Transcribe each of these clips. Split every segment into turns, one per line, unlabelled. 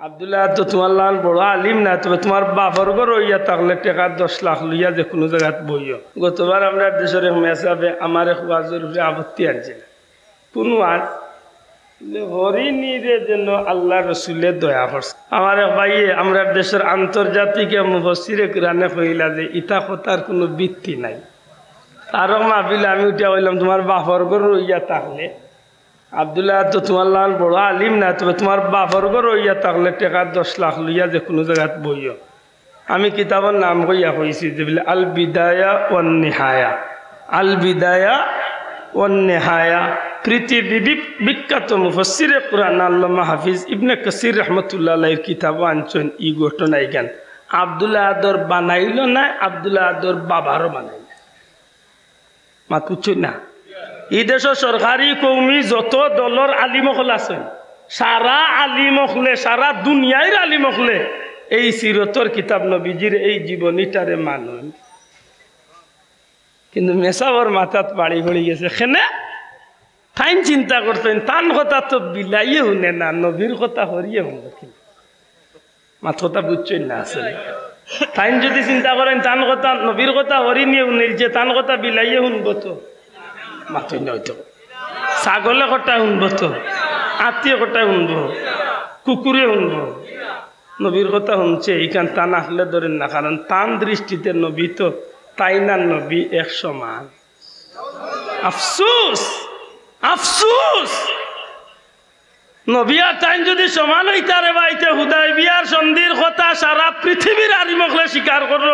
আব্দুল্লাহ তো তোমার লাল বড় আলিম না, তবে তোমার বাপর ঘর হইয়া থাকলে টাকা 10 লাখ লইয়া যে কোনো জায়গায় বইও। গতবার আমরা দেশের এক মেসাবে আমার এক ওয়াজের উপরে আপত্তি আনছে, কোন ওয়াজ হরিণীরে যেন আল্লাহ রসুলের দয়া করছে। আমার এক ভাইয়ে আমরা দেশের আন্তর্জাতিক মুফাসসিরে কুরআনে কইলা যে ইতা কথার কোনো ভিত্তি নাই। আরো মাহফিলে আমি উঠে বললাম তোমার বাপর ঘর হইয়া থাকলে, আব্দুল্লাহ তো তোমার লাল বড় আলিম না, তবে তোমার বাপর ঘর হইয়া থাকলে টাকা 10 লাখ লইয়া যে কোনো জায়গায় বইও। আমি কিতাবের নাম কইয়া কইছি যে বলে আল বিদায়া ওয়ান নিহায়া, আল বিদায়া ওয়ান নিহায়া। পৃথিবী বিখ্যাত মুফাসসিরে কুরআন আল্লামা হাফিজ ইবনে কাসির রহমতুল্লাহ আলাইহির কিতাব আনছেন ই ঘটনা এখান আব্দুল্লাহ আদর বানাইল না, আব্দুল্লাহ আদর বাবারও বানাইল মাত বুঝছেন না। এই দেশের সরকারি কৌমি যত দলের আলিমকল আছেন, সারা আলিমকলে সারা দুনিয়ার আলিমকলে এই সিরতর কিতাব নবীজির এই জীবনীটারে মানুন, কিন্তু মেসাবর মাথাত বাড়ি পড়ে গেছে। সেনে তাইন চিন্তা করতেন তান কথা তো বিলাইয়ে শুনে না, নবীর কথা হরিয়ে শুনল। কিন্তু মাথ কথা বুঝছেন না আসলে। তাইন যদি চিন্তা করেন তান কথা নবীর কথা হরি নিয়ে শুনিল যে তান কথা বিলাইয়ে শুনবো তো মাথই নয়তো, ছাগলে কথা শুনবো তো, আত্মীয় কথা শুনবো, কুকুরে শুনবো। নবীর কথা শুনছে এইখান টান আসলে ধরেন না, কারণ টান দৃষ্টিতে নবী তো তাই না নবী এক সমান। আফসোস আফসোস, নবী আর তাই যদি সমান হইতারে বাইতে হুদায়বিয়ার সন্ধির কথা সারা পৃথিবীর আলিমকলে স্বীকার করল।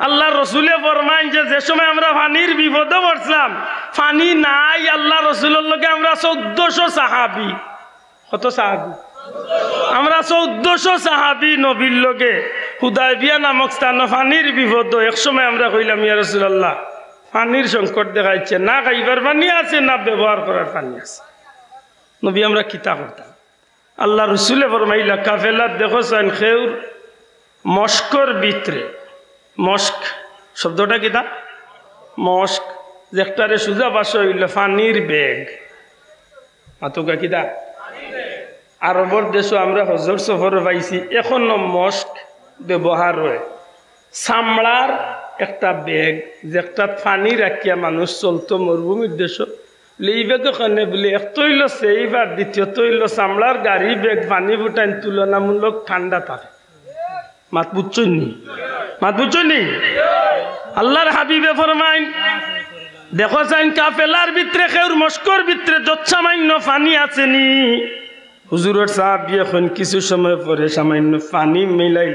আল্লাহ রসুলে ফরমাইন যে সময় আমরা পানির বিপদে পড়ছিলাম, পানি নাই, আল্লাহ রসুলের লগে আমরা 1400 সাহাবি, কত সাহাবি? আমরা 1400 সাহাবি নবীর লগে হুদায়বিয়া নামক স্থানে পানির বিপদ। এক সময় আমরা কইলাম ইয়া রাসূলুল্লাহ পানির সংকট দেখাইছে, না খাইবার পানি আছে না ব্যবহার করার পানি আছে। নবী আমরা কিতা করতাম? আল্লাহ রসুলে ফরমাইলা কাফেলার দেখো চান খেউর মস্কর ভিতরে, মস্ক শব্দটা কিতা? মস্ক, যে একটারে সুজা বাস হইল পানির ব্যাগ, মাতুকা কিতা? আরবর দেশও আমরা হজর সফর পাইছি, এখনো মস্ক ব্যবহার হয়। চামড়ার একটা ব্যাগ, যে একটা পানি রাখিয়া মানুষ চলতো মরুভূমির দেশ, এই ব্যাগে কানে বলে এক তৈল সেইবার, দ্বিতীয় তৈল চামড়ার গাড়ি ব্যাগ, পানি ফুটাইন তুলনামূলক ঠান্ডা থাকে। মাত বুঝছই নি? মাত বুঝছই নি? আল্লাহর হাবিবে ফরমাইন দেখো চাইন কাফেলার ভিতরে খেউর মস্কর ভিতরে যত সামান্য পানি আসেনি। হুজুরের সাহাবী এখন কিছু সময় পরে সামান্য পানি মিলাই,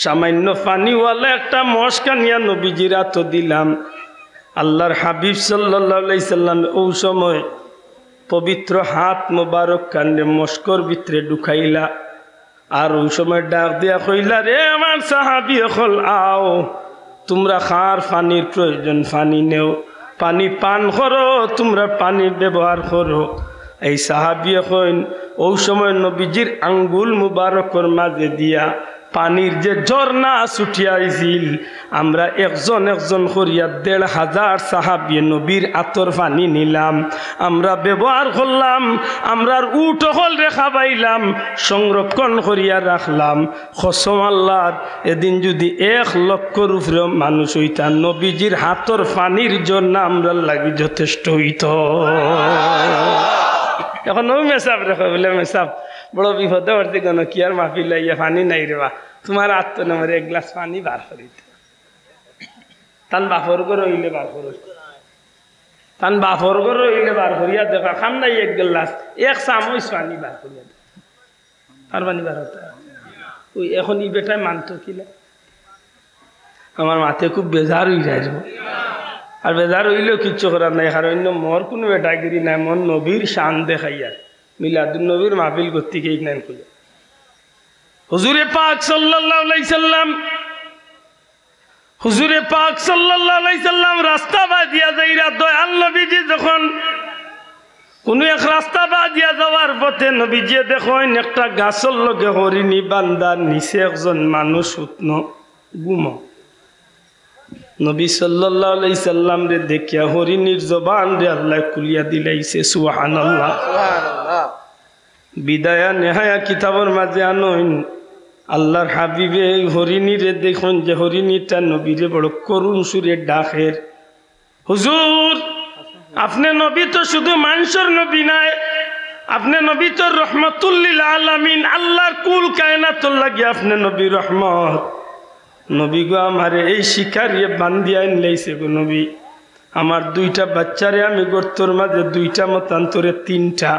সামান্য পানিওয়ালা একটা মস্কা নিয়া নবীজির হাতে দিলাম। আল্লাহর হাবিব সাল্লাল্লাহু আলাইহি সাল্লাম ওই সময় পবিত্র হাত মোবারক কানে মস্কর ভিতরে ঢুকাইলা, আর ওই সময় ডাক দিয়া কইলা রে আমার সাহাবী হল আও, তোমরা খার পানির প্রয়োজন পানি নেও, পানি পান করো, তোমরা পানি ব্যবহার করো। এই সাহাবী এখন ওই সময় নবীজির আঙ্গুল মুবারকর মাঝে দিয়া পানির যে ঝর্ণা ছুটিয়াইছিল, আমরা একজন একজন করিয়া ১৫০০ সাহাবী নবীর আতর পানি নিলাম, আমরা ব্যবহার করলাম, আমরার উট হল রেখা পাইলাম, সংরক্ষণ করিয়া রাখলাম। কসম আল্লাহর, এদিন যদি ১ লক্ষর উপরে মানুষ হইতাম, নবীজির হাতর পানির জন্য আমরা লাগি যথেষ্ট হইত। এখন ও মেসাব রেখে বলে মেসাব বড় বিপদে পড়তে কেন, কি আর মাহফিল লাইয়া পানি নাই রেবা, তোমার আত্ম নামের 1 গ্লাস পানি বার করিত। তান বাপর ঘর হইলে বার কর, তান বাপর ঘর হইলে বার করিয়া দেখা খাম নাই 1 গ্লাস 1 চামচ পানি বার করিয়া দেখ, আর পানি বার হতো। ওই এখন ই বেটায় মানত কিলা, আমার মাথায় খুব বেজার হয়ে যায়। আর বেজার হইলেও কিচ্ছু করার নাই, কারণ মোর কোনো বেটাগিরি নাই, মন নবীর শান দেখাইয়া মিলাদুন নবীর মাহফিল করতে গিয়ে নাম কইয়া হুজুরে পাক সাল্লাল্লাহু আলাইহি সাল্লাম, হুজুরে পাক সাল্লাল্লাহু আলাইহি সাল্লাম রাস্তা বাদিয়া যাইরা দয়াল নবীজি যখন কোন এক রাস্তা বাদিয়া যাওয়ার পথে নবীজি দেখেন একটা গাছের লগে হরিণী বান্দা, নিচে একজন মানুষ উঠন গুম। নবী সাল্লাল্লাহু আলাইহি সাল্লাম রে দেখিয়া হরিণীর জবান রে আল্লাহ খুলিয়া দিলাইছে, সুবহানাল্লাহ। বিদায়া নেহায়া কিতাবর মাঝে আনইন আল্লাহর হাবিবে হরিণীরে দেখুন যে হরিণীটা নবীরে বড় করুণ সুরে ডাকের, হুজুর আপনি নবী তো শুধু মানুষের নবী নাই, আপনি নবী তো রহমতুল্লিল আলামিন, আল্লাহর কুল কায়নাতুর লাগি আপনি নবী রহমত। নবী গো আমারে এই শিকারিয়ে বান্ধিয়া আনলাইছে গো নবী, আমার দুইটা বাচ্চারে আমি গর্তর মাঝে দুইটা মতান্তরে তিনটা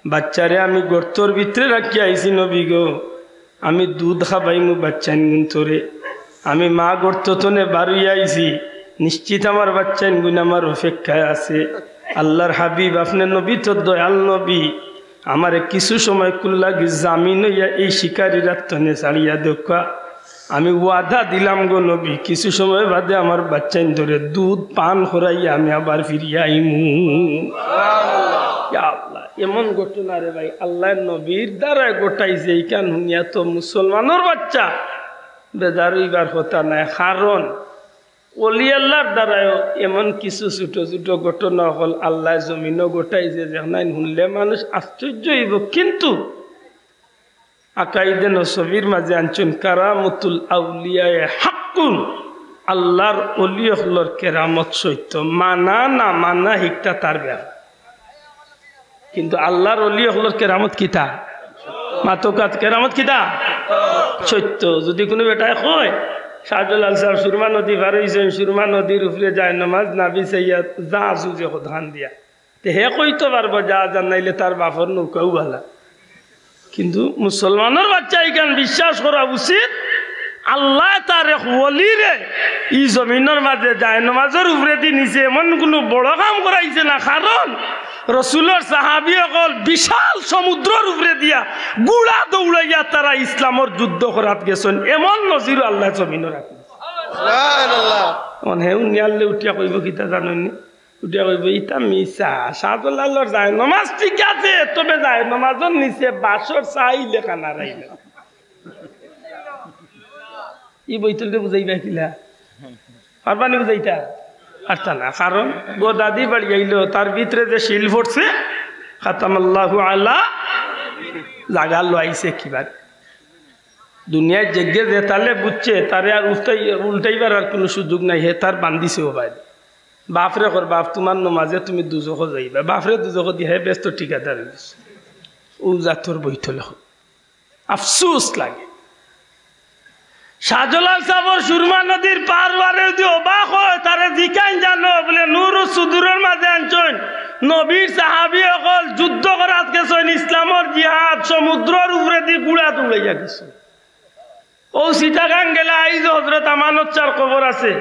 বাচ্চারে আমি গর্তর ভিতরে রাখি আইছি নবী গো, আমি দুধ খাবাইমু বাচ্চান গুন্তরে, আমি মা গর্ত তনে বাড়িয়ে আইছি, নিশ্চিত আমার বাচ্চান গুণ আমার অপেক্ষায় আছে। আল্লাহর হাবিব আপনি নবী তো দয়াল নবী, আমারে কিছু সময় কুল্লাগি জামিন হইয়া এই শিকারীরা তনে ছাড়িয়া দেখা, আমি ওয়াদা দিলাম গো নবী কিছু সময় বাদে আমার বাচ্চান ধরে দুধ পান করাইয়া আমি আবার ফিরিয়া আইমু। এমন ঘটনা রে ভাই আল্লাহ নবীর দ্বারা গোটাইছে, এই কান হুনিয়া তো মুসলমানের বাচ্চা বেজার হইবার কথা নাই, কারণ অলি আল্লাহর দ্বারাও এমন কিছু ছোট ছোট ঘটনা হল আল্লাহ জমিনও গোটাইছে যেখানে শুনলে মানুষ আশ্চর্য হইব। কিন্তু আকাইদে নসবির মাঝে আনছেন কারামতুল আউলিয়ায়ে হাক্কুন, আল্লাহর অলি হলর কেরামত সত্য, মানা না মানা হিকটা তার ব্যাপার, কিন্তু আল্লাহর অলি হলর কেরামত কিতা মাতকাত কেরামত কিতা সত্য। যদি কোনো বেটায় কয় শাহজালাল সাহেব সুরমা নদী পার হয়েছেন, সুরমা নদীর উপরে যায় নমাজ না বিছাইয়া যা আসুজে ধান দিয়া, তে হে কইতে পারবো যা জানাইলে তার বাপর নৌকাও ভালা। কিন্তু মুসলমানের বাচ্চা এখান বিশ্বাস করা উচিত আল্লাহ তার এক ওলিরে ই জমিনের মাঝে যায় নমাজের উপরে দি নিছে, এমন কোনো বড় কাম করাইছে না, কারণ রসুলের সাহাবী সকল বিশাল সমুদ্রের উপরে দিয়া গুড়া দৌড়াইয়া তারা ইসলামের যুদ্ধ করাত গেছেন, এমন নজির আল্লাহ জমিনে রাখে। হে উনিয়ালে উঠিয়া কইব কিতা জানেননি, উঠিয়া কইব ইটা মিশা, শাহজালালের যায় নমাজ ঠিক আছে, তবে যায় নমাজের নিচে বাসর চাইলে কানা রাইলে ই বইতলকে বুঝাইবা কিলা পারবানি বুঝাইতা পারতা না, কারণ গো দাদি বাড়ি আইল তার ভিতরে যে শিল পড়ছে খাতামাল্লাহু আলা জাগা লাইছে কিবার দুনিয়ায় জেগে যে তালে বুঝছে তারে আর উল্টাইবার আর কোনো সুযোগ নাই, হে তার বান্ধিছে ও বাইরে বাপরে কর বাপ তোমার নমাজে তুমি দুজখ যাইবা, বাপরে দুজখ দিয়ে হে ব্যস্ত ঠিকাদার ও জাতর বইতলে আফসুস লাগে। শাহজালাল সাহেব সুরমা নদীর পারবারে যদি অবাক হয় তারে জিকান জানো বলে নূর সুদূরের মাঝে আনছেন নবীর সাহাবী সকল যুদ্ধ করাত গেছেন, ইসলামের জিহাদ সমুদ্রের উপরে দিয়ে গুড়া দৌড়াইয়া গেছেন। ও সিটাগাং গেলে আইজ হজরত আমানত চার খবর আছে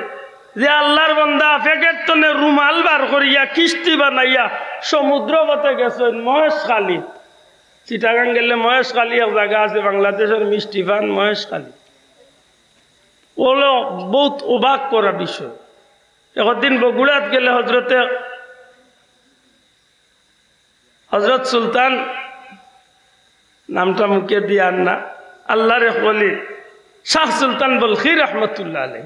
যে আল্লাহর বান্দা ফেকের তনে রুমাল বার করিয়া কিস্তি বানাইয়া সমুদ্র পথে গেছেন মহেশখালী। সিটাগাং গেলে মহেশখালী এক জায়গা আছে বাংলাদেশের মিষ্টি পান মহেশখালী, ওলো বহুত অবাক করা বিষয়। একদিন বগুড়াত গেলে হজরত সুলতান নামটা মুখে দিয়ার না আল্লাহরে বলি শাহ সুলতান বলখি রহমতুল্লাহ আলাই,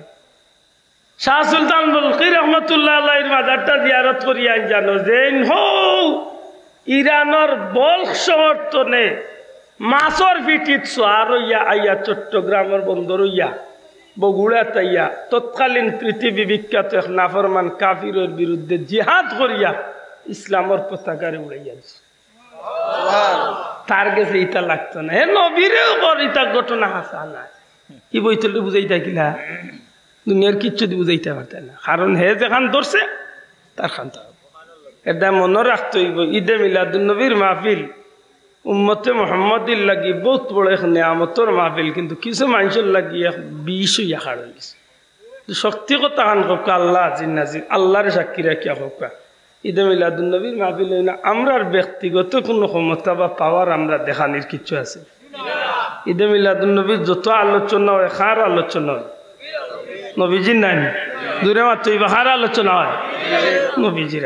শাহ সুলতান বলখি রহমতুল্লাহ আলাইর মাজারটা জিয়ারত করিয়া জানো যে ইরানের বলখ শহর তনে মাছর পিঠিত সোয়ার ইয়া আইয়া চট্টগ্রামের বন্দর ইয়া বগুড়া তাইয়া তৎকালীন পৃথিবী বিখ্যাত এক নাফরমান কাফিরের বিরুদ্ধে জিহাদ করিয়া ইসলামের পতাকারে উড়াইয়া দিছে। তার কাছে ইটা লাগতো না, হে নবীরেও কর ইটা ঘটনা হাসা না, কি বইতলে বুঝাইতা কিলা দুনিয়ার কিচ্ছু বুঝাইতে পারত না, কারণ হে যেখান ধরছে তার খান এটা মনে রাখতে হইব। ঈদে মিলাদুন্নবীর মাহফিল উম্মতে মোহাম্মদির লাগি বহুত বড় এক নিয়ামতর মাহফিল, কিন্তু কিছু মানুষের লাগি এক বিষ হইয়া খাড় হয়েছে। শক্তি কথা খান কোকা আল্লাহ আজির নাজির আল্লাহরে সাক্ষী রাখিয়া কোকা ঈদে মিলাদুন্নবীর মাহফিল হই না আমরার ব্যক্তিগত কোনো ক্ষমতা বা পাওয়ার আমরা দেখানির কিছু আছে। ঈদে মিলাদুন্নবীর যত আলোচনা হয় খার আলোচনা হয় নবীজির নাই, দূরে মাত্র খার আলোচনা হয় নবীজির।